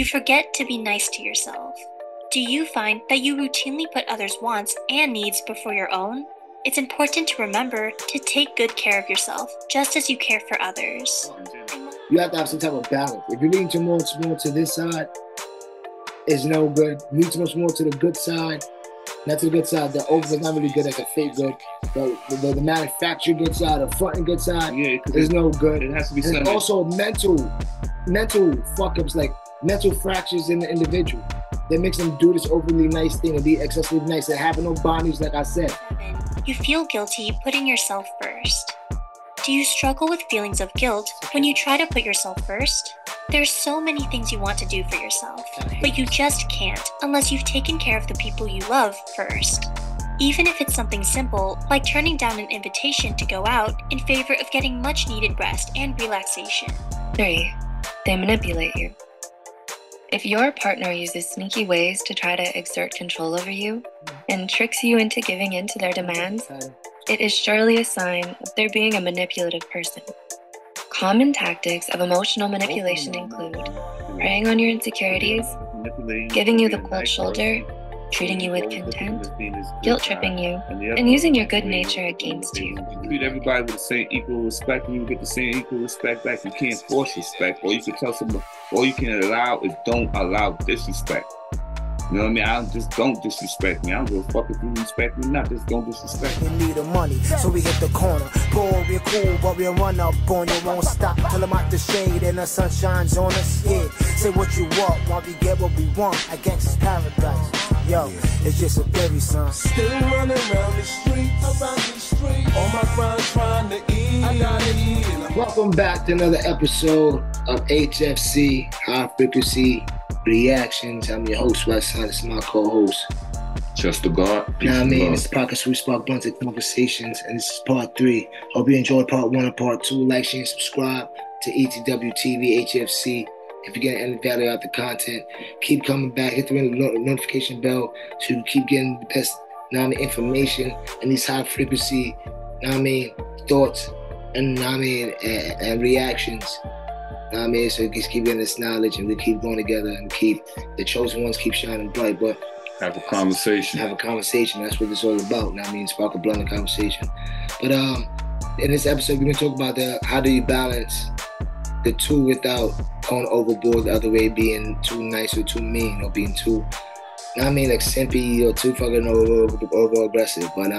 you forget to be nice to yourself. Do you find that you routinely put others' wants and needs before your own? It's important to remember to take good care of yourself, just as you care for others. You have to have some type of balance. If you're leaning too much more to this side, it's no good. You need too much more to the good side. Not to the good side. The over is not really good, like a fake good. The manufactured good side, the front and good side, is no good. It has to be There's also mental fuck-ups, like mental fractures in the individual that makes them do this overly nice thing and be excessively nice and having no boundaries, like I said. You feel guilty putting yourself first. Do you struggle with feelings of guilt when you try to put yourself first? There's so many things you want to do for yourself, but you just can't unless you've taken care of the people you love first. Even if it's something simple, like turning down an invitation to go out in favor of getting much needed rest and relaxation. 3. They manipulate you. If your partner uses sneaky ways to try to exert control over you and tricks you into giving in to their demands, it is surely a sign of their being a manipulative person. Common tactics of emotional manipulation include preying on your insecurities, giving you the cold shoulder, treating you with contempt, guilt-tripping you, and using your good nature against you. Treat everybody with the same equal respect, and you get the same equal respect back. You can't force respect. All you can tell someone, all you can allow is don't allow disrespect. You know what I mean? Just don't disrespect me. I don't give a fuck if you respect me or not. Just don't disrespect me. We need the money, so we hit the corner. Go, we're cool, but we'll run up on you. Won't stop till I'm out the shade and the sun shines on us. Yeah, say what you want while we get what we want. A gangster's paradise. Yo, it's just a theory, son. Still running around the streets. On my grind trying to eat. I gotta eat. Welcome back to another episode of H.F.C. High Frequency Reactions. I'm your host, Westside. This is my co-host, Just the God. You know what I mean? It's the podcast where we spark blunts and conversations, and this is part 3. Hope you enjoyed part 1 and part 2. Like, share, and subscribe to ETW TV, H.F.C. If you're getting any value out of the content, keep coming back. Hit the notification bell so you can keep getting the best information and these high frequency thoughts and and reactions. So you just keep getting this knowledge and we keep going together and keep the chosen ones keep shining bright. But have a conversation. That's what it's all about. Spark a blunt and conversation. But in this episode, we're gonna talk about how do you balance the two without going overboard, the other way being too nice or too mean or being too, like simpy or too fucking over aggressive. But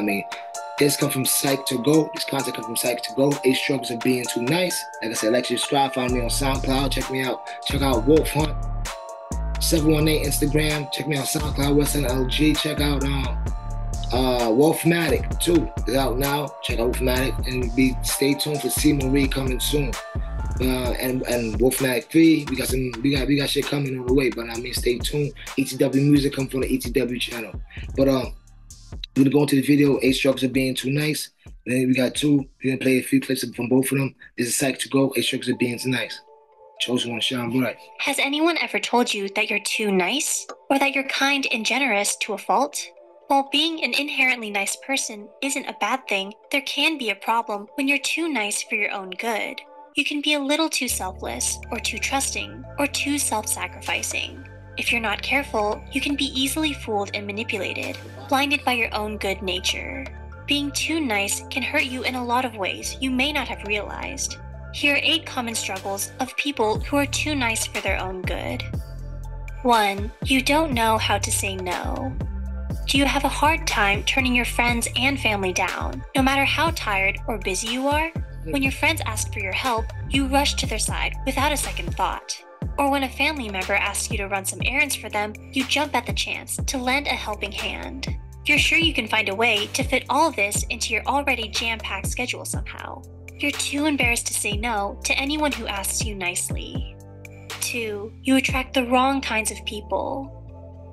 this comes from Psych to Go. This content comes from Psych to Go. 8 struggles of being too nice. Like I said, like, subscribe. Find me on SoundCloud. Check me out. Check out Wolf Hunt 718 Instagram. Check me out SoundCloud. Western LG. Check out Wolfmatic too. It's out now. Check out Wolfmatic and stay tuned for C Marie coming soon. And Wolfmatic 3, we got shit coming on the way. But stay tuned. ETW music come from the ETW channel. But we're gonna go into the video. 8 struggles of being too nice. And then we got 2. We're gonna play a few clips from both of them. This is Psych to Go. 8 struggles of being too nice. Chosen one, shine bright. Has anyone ever told you that you're too nice, or that you're kind and generous to a fault? While being an inherently nice person isn't a bad thing, there can be a problem when you're too nice for your own good. You can be a little too selfless, or too trusting, or too self-sacrificing. If you're not careful, you can be easily fooled and manipulated, blinded by your own good nature. Being too nice can hurt you in a lot of ways you may not have realized. Here are 8 common struggles of people who are too nice for their own good. 1. You don't know how to say no. Do you have a hard time turning your friends and family down, no matter how tired or busy you are? When your friends ask for your help, you rush to their side without a second thought. Or when a family member asks you to run some errands for them, you jump at the chance to lend a helping hand. You're sure you can find a way to fit all of this into your already jam-packed schedule somehow. You're too embarrassed to say no to anyone who asks you nicely. 2. You attract the wrong kinds of people.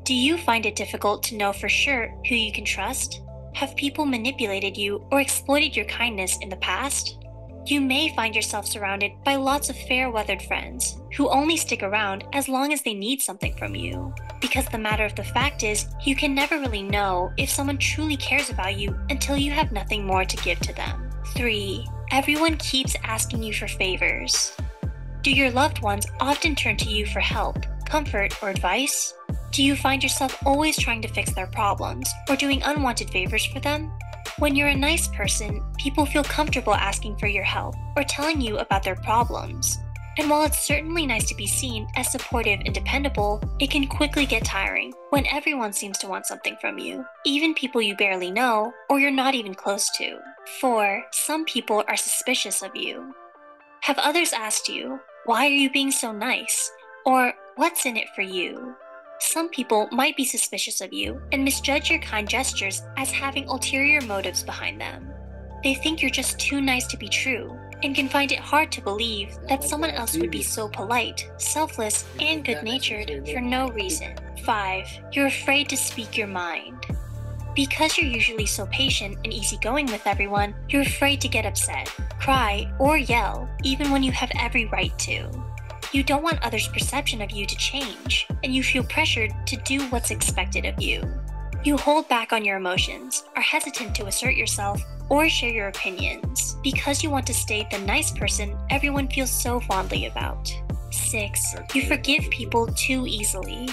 Do you find it difficult to know for sure who you can trust? Have people manipulated you or exploited your kindness in the past? You may find yourself surrounded by lots of fair-weathered friends who only stick around as long as they need something from you. Because the matter of the fact is, you can never really know if someone truly cares about you until you have nothing more to give to them. 3. Everyone keeps asking you for favors. Do your loved ones often turn to you for help, comfort, or advice? Do you find yourself always trying to fix their problems or doing unwanted favors for them? When you're a nice person, people feel comfortable asking for your help or telling you about their problems. And while it's certainly nice to be seen as supportive and dependable, it can quickly get tiring when everyone seems to want something from you, even people you barely know or you're not even close to. 4. Some people are suspicious of you. Have others asked you, "Why are you being so nice?" Or "What's in it for you?" Some people might be suspicious of you and misjudge your kind gestures as having ulterior motives behind them. They think you're just too nice to be true and can find it hard to believe that someone else would be so polite, selfless, and good-natured for no reason. 5. You're afraid to speak your mind. Because you're usually so patient and easygoing with everyone, you're afraid to get upset, cry, or yell, even when you have every right to. You don't want others' perception of you to change, and you feel pressured to do what's expected of you. You hold back on your emotions, are hesitant to assert yourself, or share your opinions, because you want to stay the nice person everyone feels so fondly about. 6. You forgive people too easily.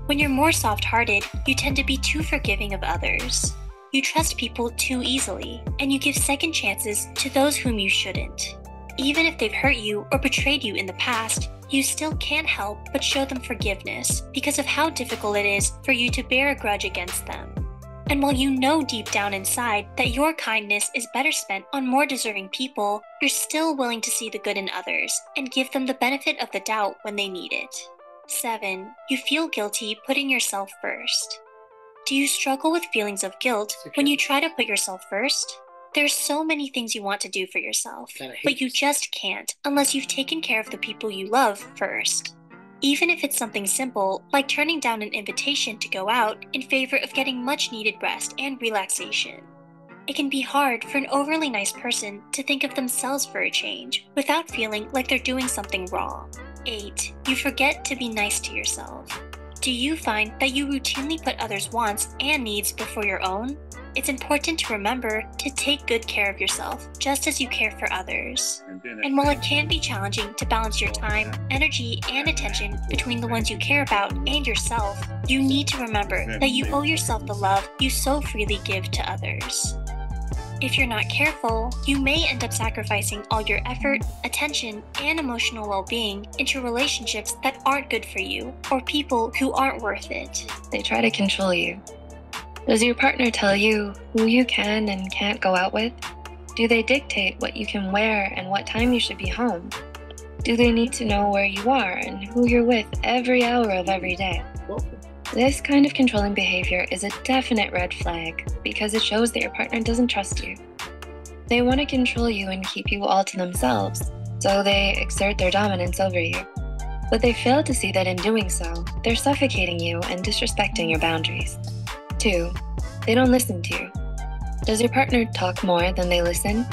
When you're more soft-hearted, you tend to be too forgiving of others. You trust people too easily, and you give second chances to those whom you shouldn't. Even if they've hurt you or betrayed you in the past, you still can't help but show them forgiveness because of how difficult it is for you to bear a grudge against them. And while you know deep down inside that your kindness is better spent on more deserving people, you're still willing to see the good in others and give them the benefit of the doubt when they need it. 7. You feel guilty putting yourself first. Do you struggle with feelings of guilt when you try to put yourself first? There's so many things you want to do for yourself, but you just can't unless you've taken care of the people you love first. Even if it's something simple, like turning down an invitation to go out in favor of getting much-needed rest and relaxation. It can be hard for an overly nice person to think of themselves for a change without feeling like they're doing something wrong. 8. You forget to be nice to yourself. Do you find that you routinely put others' wants and needs before your own? It's important to remember to take good care of yourself, just as you care for others. And while it can be challenging to balance your time, energy, and attention between the ones you care about and yourself, you need to remember that you owe yourself the love you so freely give to others. If you're not careful, you may end up sacrificing all your effort, attention, and emotional well-being into relationships that aren't good for you, or people who aren't worth it. They try to control you. Does your partner tell you who you can and can't go out with? Do they dictate what you can wear and what time you should be home? Do they need to know where you are and who you're with every hour of every day? This kind of controlling behavior is a definite red flag because it shows that your partner doesn't trust you. They want to control you and keep you all to themselves, so they exert their dominance over you. But they fail to see that in doing so, they're suffocating you and disrespecting your boundaries. 2. They don't listen to you. Does your partner talk more than they listen?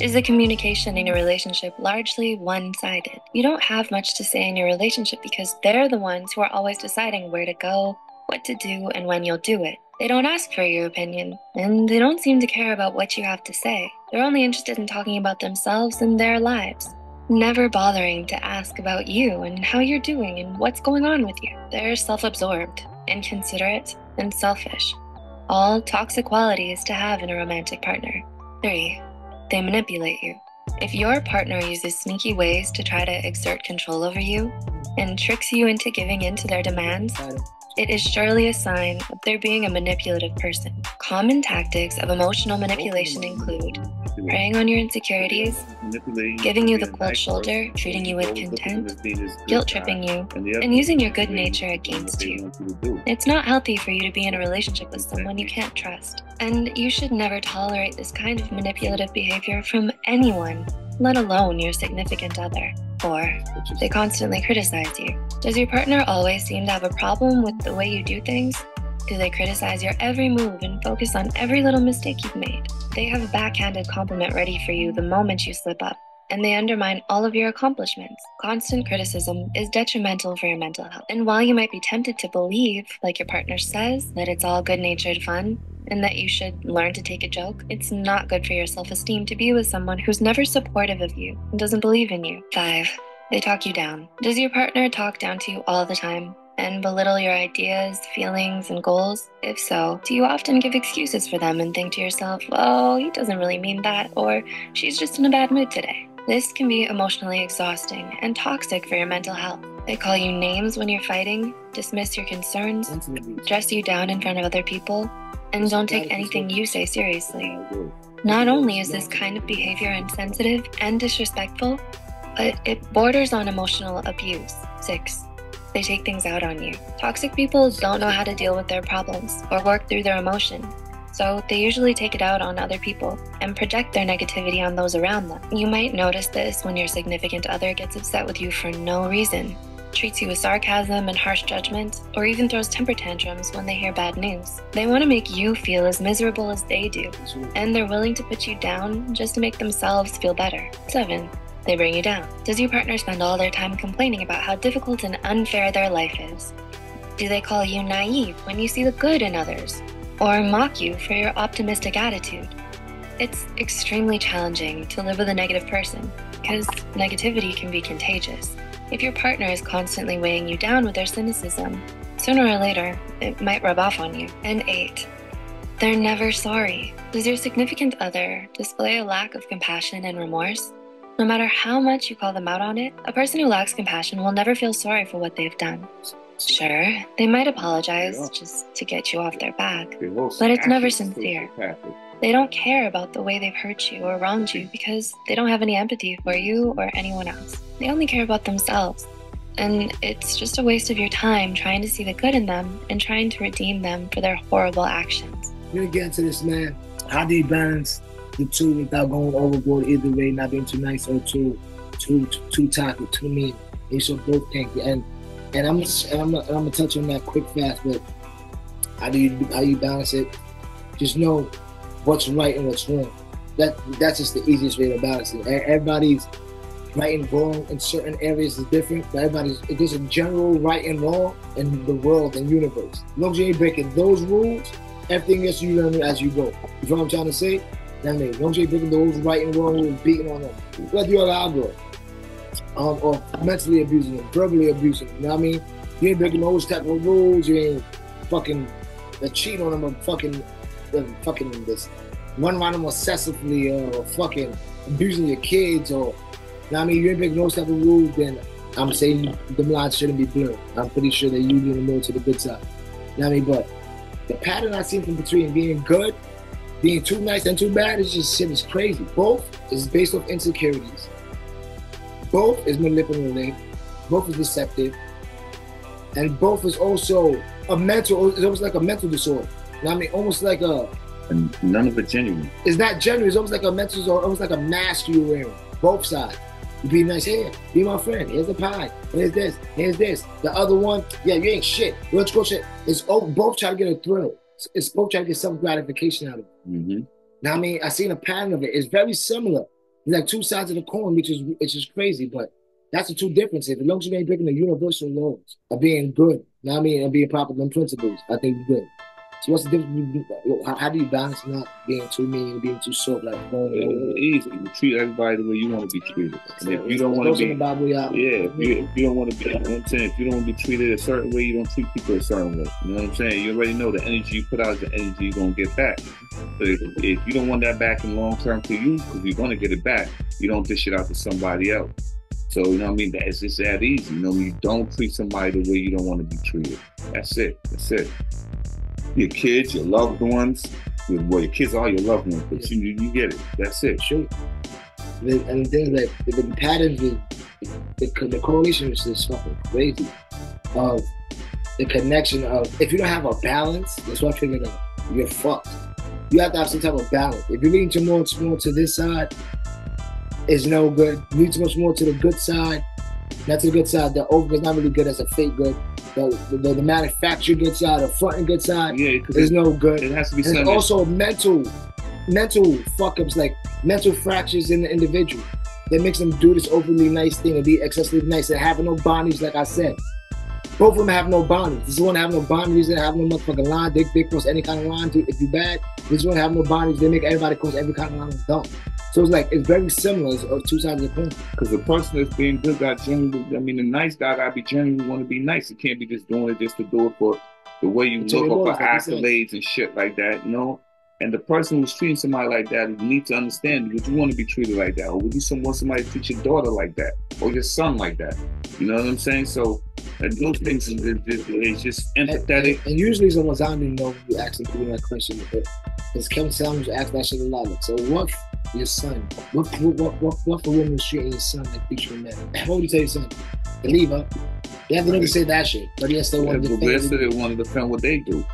Is the communication in your relationship largely one-sided? You don't have much to say in your relationship because they're the ones who are always deciding where to go, what to do, and when you'll do it. They don't ask for your opinion, and they don't seem to care about what you have to say. They're only interested in talking about themselves and their lives, never bothering to ask about you and how you're doing and what's going on with you. They're self-absorbed, inconsiderate, and selfish. All toxic qualities to have in a romantic partner. 3. They manipulate you. If your partner uses sneaky ways to try to exert control over you and tricks you into giving in to their demands, it is surely a sign of their being a manipulative person. Common tactics of emotional manipulation include preying on your insecurities, giving you the cold shoulder, treating you with contempt, guilt-tripping you, and using your good nature against you. It's not healthy for you to be in a relationship with someone you can't trust, and you should never tolerate this kind of manipulative behavior from anyone, let alone your significant other. 4. They constantly criticize you. Does your partner always seem to have a problem with the way you do things? Do they criticize your every move and focus on every little mistake you've made? They have a backhanded compliment ready for you the moment you slip up, and they undermine all of your accomplishments. Constant criticism is detrimental for your mental health. And while you might be tempted to believe, like your partner says, that it's all good-natured fun, and that you should learn to take a joke, it's not good for your self-esteem to be with someone who's never supportive of you and doesn't believe in you. 5. They talk you down. Does your partner talk down to you all the time and belittle your ideas, feelings, and goals? If so, do you often give excuses for them and think to yourself, oh, he doesn't really mean that, or she's just in a bad mood today? This can be emotionally exhausting and toxic for your mental health. They call you names when you're fighting, dismiss your concerns, dress you down in front of other people, and don't take anything you say seriously. Not only is this kind of behavior insensitive and disrespectful, but it borders on emotional abuse. 6. They take things out on you. Toxic people don't know how to deal with their problems or work through their emotion, so they usually take it out on other people and project their negativity on those around them. You might notice this when your significant other gets upset with you for no reason, treats you with sarcasm and harsh judgment, or even throws temper tantrums when they hear bad news. They want to make you feel as miserable as they do, and they're willing to put you down just to make themselves feel better. 7. They bring you down. Does your partner spend all their time complaining about how difficult and unfair their life is? Do they call you naive when you see the good in others, or mock you for your optimistic attitude? It's extremely challenging to live with a negative person because negativity can be contagious. If your partner is constantly weighing you down with their cynicism, sooner or later, it might rub off on you. And 8. They're never sorry. Does your significant other display a lack of compassion and remorse? No matter how much you call them out on it, a person who lacks compassion will never feel sorry for what they've done. Sure, they might apologize just to get you off their back, but it's never sincere. They don't care about the way they've hurt you or wronged you because they don't have any empathy for you or anyone else. They only care about themselves. And it's just a waste of your time trying to see the good in them and trying to redeem them for their horrible actions. We're gonna get into this, man. How do you balance the two without going overboard either way, not being too nice or too toxic, too mean? They should both think. And I'm gonna touch on that quick fast, but how you balance it? Just know what's right and what's wrong. That's just the easiest way to balance it. Everybody's right and wrong in certain areas is different, but there's a general right and wrong in the world and universe. As long as you ain't breaking those rules, everything else you learn as you go. You know what I'm trying to say? As long as you ain't breaking those right and wrong rules, beating on them, whether you're allowed to, or mentally abusing them, verbally abusing them, you know what I mean? You ain't breaking those type of rules, you ain't fucking cheating on them or fucking this, run around them obsessively or fucking abusing your kids or, you know what I mean? You ain't breaking those type of rules, then I'm saying the lines shouldn't be blurred. I'm pretty sure that you lean more to the good side. You know what I mean? But the pattern I see from between being good, being too nice and too bad is just shit is crazy. Both is based off insecurities. Both is manipulative. Both is deceptive. And both is also it's almost like a mental disorder. You know what I mean? Almost like and none of it genuine. It's not genuine. It's almost like a mental disorder, almost like a mask you're wearing. Both sides. You be nice here, be my friend. Here's the pie. Here's this. The other one, yeah, you ain't shit. Let's go shit. It's both trying to get a thrill. It's both trying to get some gratification out of it. Mm-hmm. Now, I mean, I seen a pattern of it. It's very similar. It's like two sides of the coin, which is crazy, but that's the two differences. As long as you ain't breaking the universal laws of being good, you know what I mean, and being proper in principles, I think you're good. So what's the difference? How do you balance not being too mean and being too soft? Like easy. You treat everybody the way you want to be treated. And if you don't want to be, if you don't want to be, you know what I'm saying, if you don't want to be treated a certain way, you don't treat people a certain way. You know what I'm saying? You already know the energy you put out is the energy you're gonna get back. But if you don't want that back in long term for you, because you're gonna get it back, you don't dish it out to somebody else. So, you know what I mean? It's just that easy. You know, you don't treat somebody the way you don't want to be treated. That's it. Your kids, your loved ones. Well, your kids are your loved ones, but you get it. That's it. Sure. And then like the patterns, the correlation is just fucking crazy. Of the connection of, if you don't have a balance, that's what I figured out. You're fucked. You have to have some type of balance. If you lean too much more to this side, it's no good. You lean too much more to the good side. Not to the good side. The over is not really good as a fake good. The manufactured good side, the front and good side is no good. It has to be something. And also mental fuck-ups, like mental fractures in the individual that makes them do this overly nice thing and be excessively nice and having no boundaries, like I said. Both of them have no boundaries. This one have no boundaries, they have no motherfucking line. They cross any kind of line if you bad. This one have no boundaries, they make everybody cross every kind of line of dumb. So it's like, it's very similar of two sides of the coin. Because the person that's being good got genuinely, I mean, the nice guy got to be genuinely want to be nice. It can't be just doing it just to do it for the way you look or for accolades and shit like that, you know? And the person who's treating somebody like that, you need to understand, would you want to be treated like that? Or would you want somebody to treat your daughter like that? Or your son like that? You know what I'm saying? So those things is just empathetic. And usually someone's, I don't even know if you asking people that question, because Kevin Samuels asked that shit a lot. Like, so what your son, what for women was treating your son like featuring men? What would you tell your son? To leave her. They have to never say that shit, but yes, they want to defend. But they want to defend what they do.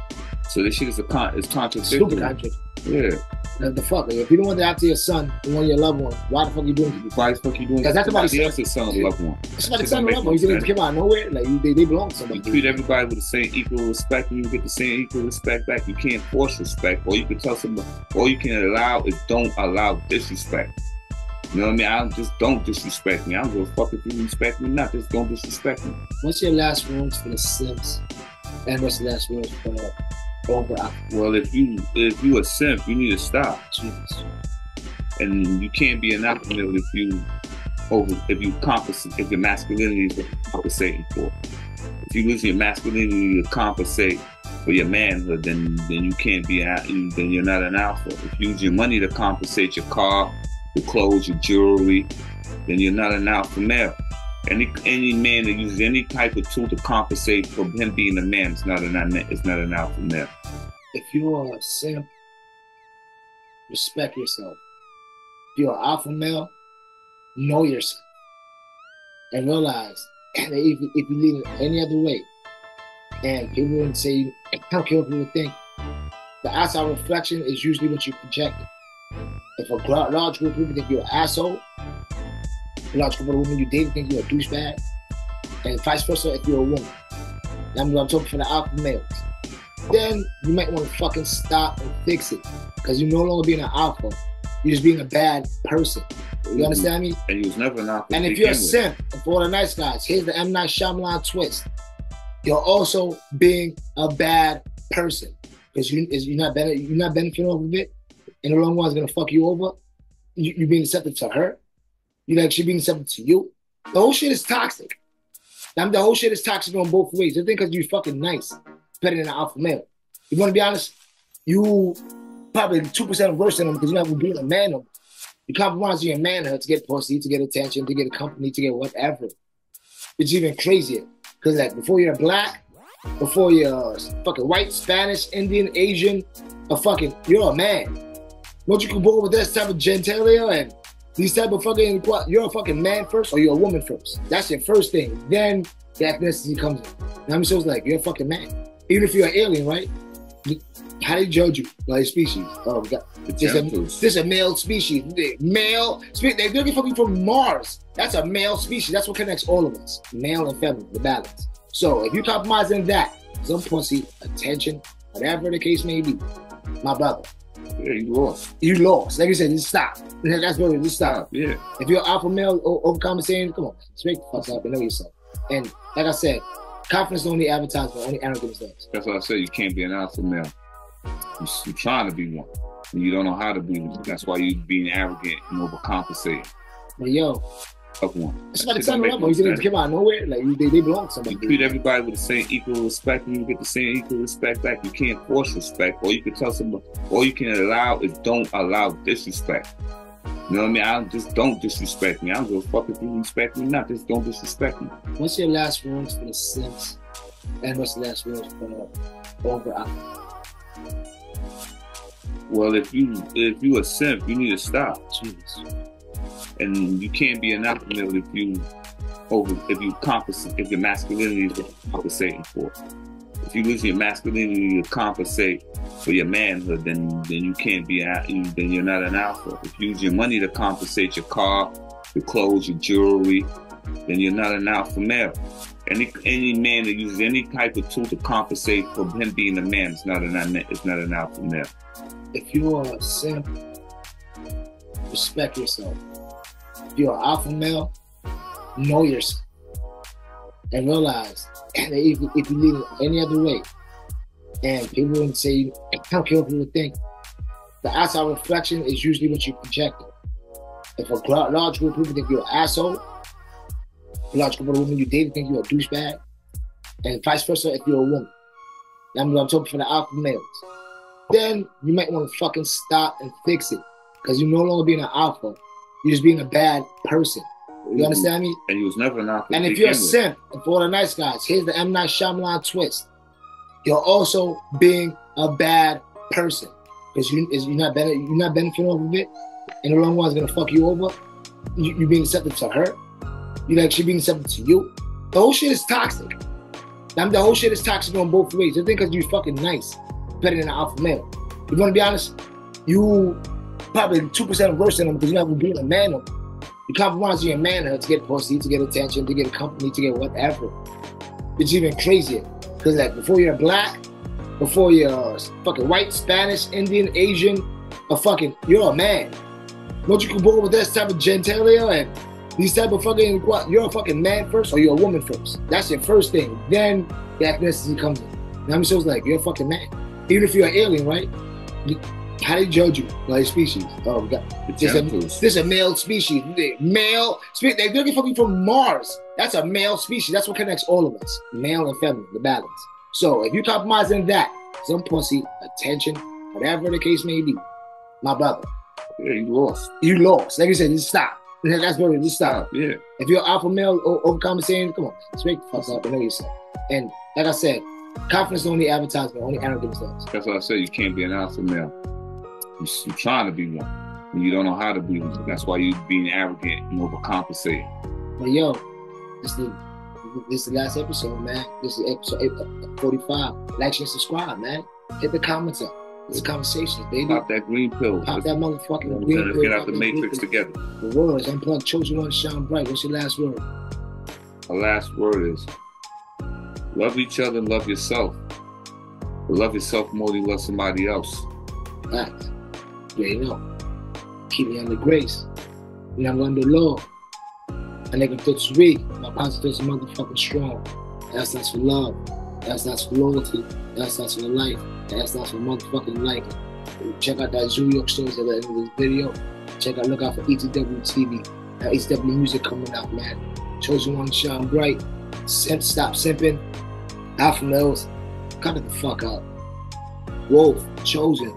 So this shit is contradictory. Stupid contradiction. Yeah. The fuck? Like, if you don't want that after your son, you want your loved one, why the fuck you doing it? Why the fuck you doing it? Because that's somebody else's son or loved one. It's somebody's son or loved one. You think it came out of nowhere? Like, they belong to somebody. You treat everybody with the same equal respect, and you get the same equal respect back. You can't force respect, or you can tell somebody, all you can allow is don't allow disrespect. You know what I mean? I just don't disrespect me. I don't give a fuck if you respect me or not. Just don't disrespect me. What's your last words for the Simps? And what's the last words for over? Well, if you a simp, you need to stop. Jesus. And you can't be an alpha male if you compensate, if your masculinity is compensating for. If you lose your masculinity to compensate for your manhood, then you can't be then you're not an alpha. If you use your money to compensate your car, your clothes, your jewelry, then you're not an alpha male. Any man that uses any type of tool to compensate for him being a man is not an alpha male. If you are a simp, respect yourself. If you're an alpha male, know yourself. And realize that if you lead in any other way, and people wouldn't say, I don't care what people think, the outside reflection is usually what you projected. If a large group of people think you're an asshole, a large group of women you date think you're a douchebag, and vice versa if you're a woman. I'm talking for the alpha males. Then you might want to fucking stop and fix it, because you're no longer being an alpha, you're just being a bad person. You understand me? And he was never an alpha. And if you're a simp, and for all the nice guys, here's the M. Night Shyamalan twist. You're also being a bad person, because you're not benefiting off of it. And the long one is gonna fuck you over. You being accepted to her. She being accepted to you. The whole shit is toxic. The whole shit is toxic on both ways. You think because you're fucking nice, better than an alpha male. You want to be honest? You probably 2% worse than them because you're not being a man. You compromise your manhood to get pussy, to get attention, to get a company, to get whatever. It's even crazier because like before you're black, before you're fucking white, Spanish, Indian, Asian, you're a man. Once you can go with this type of genitalia and these type of fucking, you're a fucking man first or you're a woman first. That's your first thing. Then the ethnicity comes in. I'm so it's like, you're a fucking man. Even if you're an alien, right? How do you judge you? Like species. Oh, God. This is a male species. Male species. They're looking for me from Mars. That's a male species. That's what connects all of us. Male and feminine, the balance. So if you compromise in that, some pussy, attention, whatever the case may be, my brother. Yeah, you lost. You lost. Like you said, just stop. That's what it is. Just stop. Yeah. If you're an alpha male overcompensating, come on, straight the fuck up and know yourself. And like I said, confidence don't need advertisement, only arrogance does. That's what I said. You can't be an alpha male. You're trying to be one. And you don't know how to be one. That's why you're being arrogant and overcompensating. But yo, somebody tell me up. You didn't come out of nowhere. Like they belong to somebody. You treat everybody with the same equal respect, and you get the same equal respect back. You can't force respect, or you can tell somebody. All you can allow is don't allow disrespect. You know what I mean? I just don't disrespect me. I don't give a fuck if you respect me or not. Just don't disrespect me. What's your last words for the Simps? And what's the last words for over? Well, if you a simp, you need to stop. Jesus. And you can't be an alpha male if your masculinity is compensating for. If you lose your masculinity to compensate for your manhood, then you can't be then you're not an alpha. If you use your money to compensate your car, your clothes, your jewelry, then you're not an alpha male. Any man that uses any type of tool to compensate for him being a man is not an alpha male. If you are a simp, respect yourself. If you're an alpha male, know yourself. And realize that if you lead in any other way, and people wouldn't say, I don't care what people think, the outside reflection is usually what you projected. If a large group of people think you're an asshole, a large group of women you date think you're a douchebag, and vice versa if you're a woman. I'm talking for the alpha males. Then you might want to fucking stop and fix it. Because you're no longer being an alpha. You're just being a bad person. You understand me? And you was never an alpha. And if you're a simp, and for all the nice guys, here's the M. Night Shyamalan twist. You're also being a bad person. Because you're not benefiting off of it. And the long one's going to fuck you over. You're being accepted to her. She being accepted to you. The whole shit is toxic. The whole shit is toxic on both ways. You think because you're fucking nice, better than an alpha male. You want to be honest? You probably 2% worse than them because you're not being a man. You compromise your manhood to get pussy, to get attention, to get company, to get whatever. It's even crazier. Because like before you're black, before you're fucking white, Spanish, Indian, Asian, you're a man. Once you can go with this type of genitalia and these type of fucking, you're a fucking man first or you're a woman first. That's your first thing. Then the ethnicity comes in. You know what I mean? So it's like, you're a fucking man. Even if you're an alien, right? How do you judge you? Like species. Oh, we got this is a male species. Male species. They're looking for you from Mars. That's a male species. That's what connects all of us. Male and feminine, the balance. So if you compromise in that, some pussy, attention, whatever the case may be, my brother. Yeah, you lost. You lost. Like you said, just stop. That's what it is. Just stop. Yeah. If you're an alpha male overcompensating, come on, straight the fuck up and know yourself. And like I said, confidence don't need advertisement, only arrogance does. That's what I said. You can't be an alpha male. You're trying to be one, and you don't know how to be one. That's why you're being arrogant and overcompensating. But yo, this is the last episode, man. This is episode 45. Like and subscribe, man. Hit the comments up. It's conversations, baby. Pop that green pill. Pop that motherfucking green pill. Get out the matrix together. The words, unplugged, chosen one, shine bright. What's your last word? My last word is love each other and love yourself. But love yourself more than you love somebody else. Facts. Yeah, you know. Keep me under grace. And I'm under law. And they can touch weak. My positives are motherfucking strong. That's for love. That's for loyalty. That's for life. That's for motherfucking life. Check out that New York stories at the end of this video. Look out for ETW TV. ETW music coming out, man. Chosen one, shine bright. Simp, stop simping. Alpha males, cut it the fuck out. Wolf, chosen.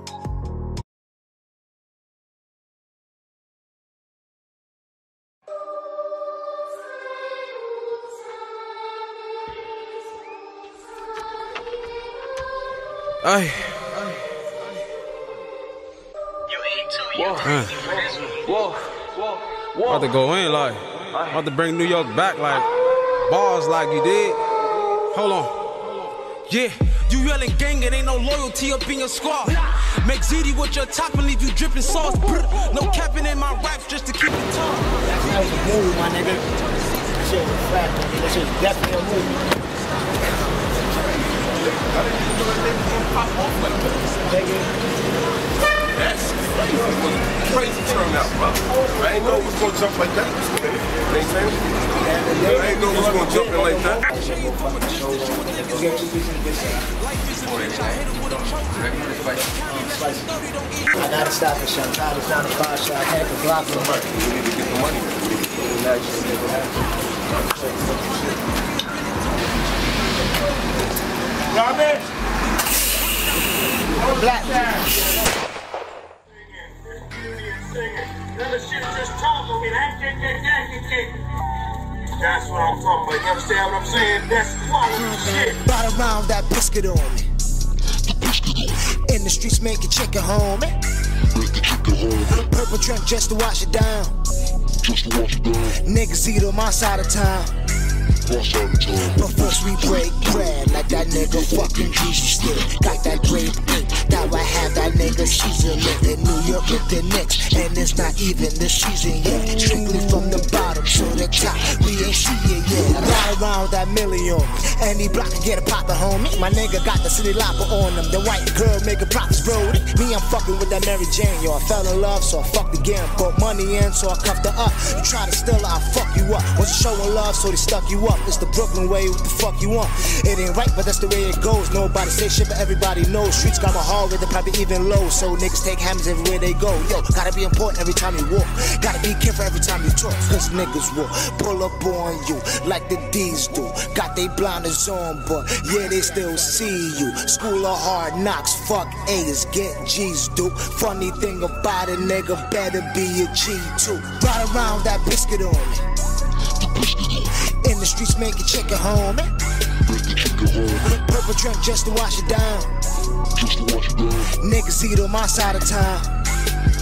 Ay. Whoa. About to go in like, about to bring New York back like, bars like you did. Hold on. Yeah, you yelling gang, it ain't no loyalty up in your squad. Make ziti with your top and leave you dripping sauce. No capping in my raps just to keep it tall. That was a movie, my nigga. That shit was a fact, man. That shit was definitely a movie. That's crazy turnout, bro. I ain't know it was gonna jump like that. I ain't know it was gonna jump in like that. I gotta stop it, son. Time is down to 5 shots. I had to block the money. We need to get the money. Robert! Black. That's what I'm talking about. You understand what I'm saying? That's quality shit. Ride around that biscuit on me. In the streets making chicken home. Purple trunk just to wash it down. Niggas eat on my side of town. But first we break bread like that nigga fucking Jesus did. Got that grape ink, now I have that nigga season lit in New York with the Knicks, and it's not even the season yet. Strictly from the bottom to the top, we we ain't see it yet. Ride around with that million. Any block can get a popper, homie. My nigga got the city lopper on them. The white girl making profits, bro. Me, I'm fucking with that Mary Jane, yo. I fell in love, so I fucked again. Put money in, so I cuffed her up. You try to steal her, I'll fuck you up. Wasn't showing love, so they stuck you up. It's the Brooklyn way, what the fuck you want? It ain't right, but that's the way it goes. Nobody say shit, but everybody knows. Streets got my hard with the probably even low. So niggas take hammers everywhere they go. Yo, gotta be important every time you walk. Gotta be careful every time you talk. Cause niggas will pull up on you like the D's do. Got they blinders on, but yeah, they still see you. School of hard knocks, fuck A's, get G's, dude. Funny thing about it, nigga, better be a G too. Ride around with that biscuit on me. In the streets making chicken, homie. Purple drink just to wash it down. Niggas eat on my side of town.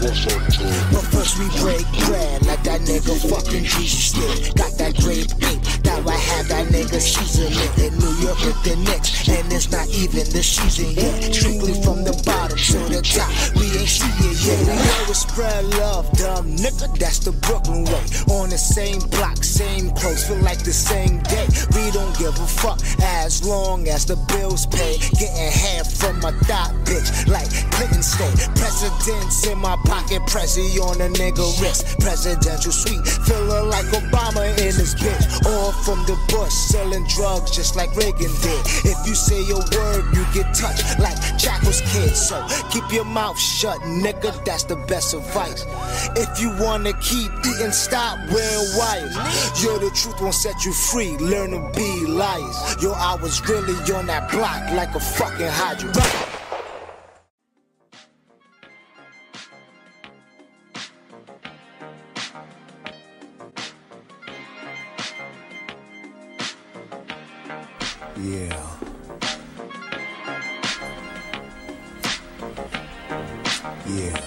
But first we break bread like that nigga fucking Jesus did. Got that grape ape, that I have that nigga season it. In New York with the Knicks, and it's not even the season yet. Strictly from the bottom to the top, we ain't see it yet. We always spread love, dumb nigga, that's the Brooklyn way. On the same block, same clothes, feel like the same day. We don't give a fuck as long as the bills pay. Getting half from my thought, bitch, like Clinton state. Presidents in my pocket, Prezi on a nigga wrist. Presidential suite, feeling like Obama in this bitch. All from the bush, selling drugs just like Reagan did. If you say your word, you get touched like Jack was kid. So keep your mouth shut, nigga, that's the best advice. If you wanna keep eating, stop wearing wires. Yo, the truth won't set you free, learn to be liars. Yo, I was really on that block like a fucking hydrant. Yeah. Yeah.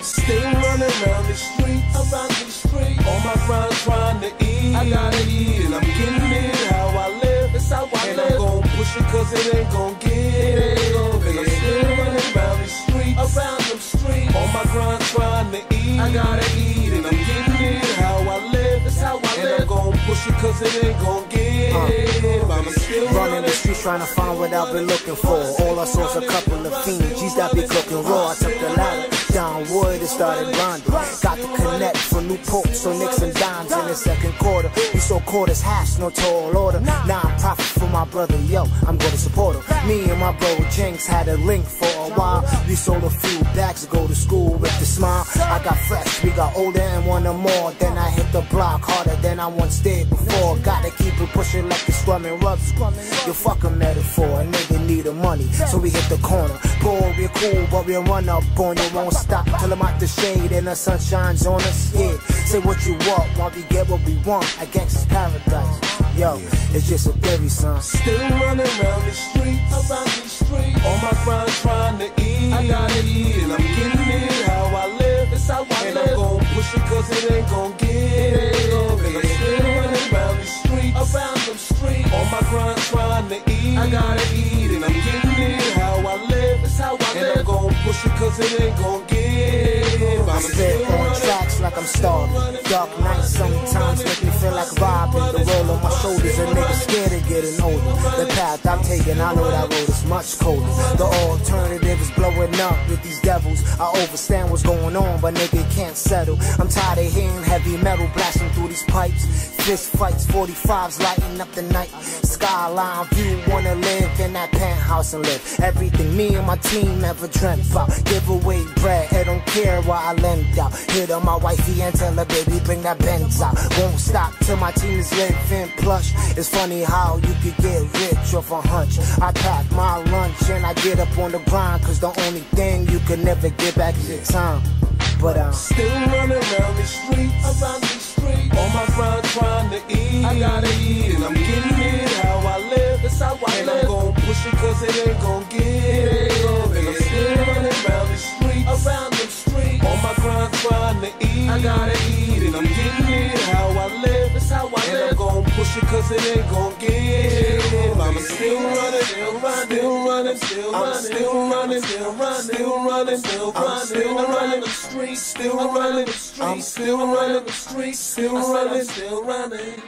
Still running around the streets, on my grind trying to eat. I gotta eat and I'm getting it how I live, it's how I live. And I'm gon' push it cause it ain't gon' get it. And I'm still running around the streets, on my grind trying to eat. I gotta eat and I'm getting it how I live, it's how I live. And I'm gon' push it cause it ain't gon' get it. I'm still running the streets trying to find what I've been looking for. All I saw was a couple of fiends, G's that be cooking raw. I took the ladder down wood and started grinding. Got the connect for Newport, so nicks and dimes in the second quarter. We sold quarters, hash, no tall order. Now I'm profit for my brother, yo, I'm gonna support him. Me and my bro Jinx had a link for a while. We sold a few bags to go to school with the smile. I got fresh, we got older and wanted more. Then I hit the block harder than I once did before. Gotta keep it pushing like the scrumming rubs. You fuck a metaphor, a nigga need the money, so we hit the corner. Boy, we're cool, but we'll run up on you. Won't stop till I'm out the shade and the sun shines on us. Yeah, say what you want while we get what we want. A gangster's paradise. Yo, it's just a theory, son. Still running around the streets, on my grind trying to eat. I gotta eat and I'm getting it how I live, it's how I live. And I'm gon' push it cause it ain't gon' get it. And I'm still running around the streets, on my grind trying to eat. I gotta eat and I'm getting it how I live, it's how I live. And I'm gon' push it cause it ain't gon' get it. I spit on tracks like I'm starving. Dark nights sometimes make me feel like robbing. The roll on my shoulders, a nigga scared of getting older. The path I'm taking, I know that road is much colder. The alternative is blowing up with these devils. I overstand what's going on, but nigga can't settle. I'm tired of hearing heavy metal blasting through these pipes. Fist fights, 45s lighting up the night. Skyline view, wanna live in that penthouse and live everything me and my team ever dreamt about. Give away bread, I don't care why I lend out. Hit on my wifey and tell her, baby, bring that Benz out. Won't stop till my team is living plush. It's funny how you could get rich off a hunch. I pack my lunch and I get up on the grind, cause the only thing you can never get back is your time. But I'm still running around the streets, on my grind trying to eat. I gotta eat and I'm getting it how I live, it's how I live. And I'm gon' push it cause it ain't gon' get it. And I'm still running around the streets, on my grind trying to eat. I gotta eat and I'm getting it how I live, it's how I live. And I'm gon' push it cause it ain't gon' get it. I'm still running, I'm still running, still running, I'm still running the streets, still running the streets, still running the streets, still running, still running.